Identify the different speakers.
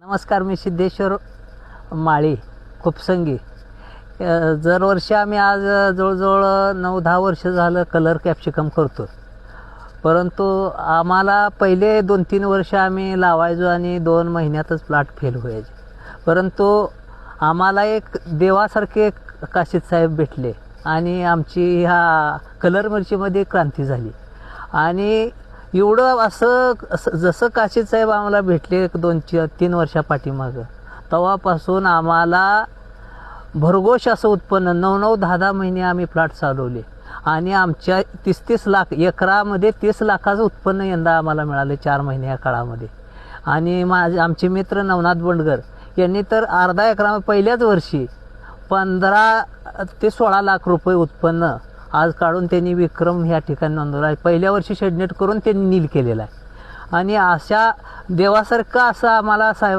Speaker 1: नमस्कार, मी सिद्धेश्वर माळी खुपसंगी. दरवर्षी आम्ही आज जवळजवळ 9-10 वर्ष झालं कलर कॅप्सिकम करतो. परंतु आम्हाला पहिले 2-3 वर्ष आम्ही लावायचो आणि 2 महिन्यातच प्लॉट फेल व्हायचे. परंतु आम्हाला एक देवासारखे काशीद साहेब भेटले आणि आमची ह्या कलर मिरचीमध्ये क्रांती झाली. आणि एवढं असं जसं काशीद साहेब आम्हाला भेटले 2-3 वर्षापाठीमागं, तेव्हापासून आम्हाला भरघोष असं उत्पन्न 9-9, 10-10 महिने आम्ही प्लॉट चालवले आणि आमच्या 30-30 लाख एकरामध्ये 30 लाखाचं उत्पन्न यंदा आम्हाला मिळालं 4 महिने या काळामध्ये. आणि आमचे मित्र नवनाथ बंडगर यांनी तर अर्धा एकरा पहिल्याच वर्षी 15 ते 16 लाख रुपये उत्पन्न आज काढून त्यांनी विक्रम ह्या ठिकाणी नोंदवला आहे. पहिल्या वर्षी शेडनेट करून त्यांनी नील केलेला आहे. आणि अशा देवासारखं असं आम्हाला साहेब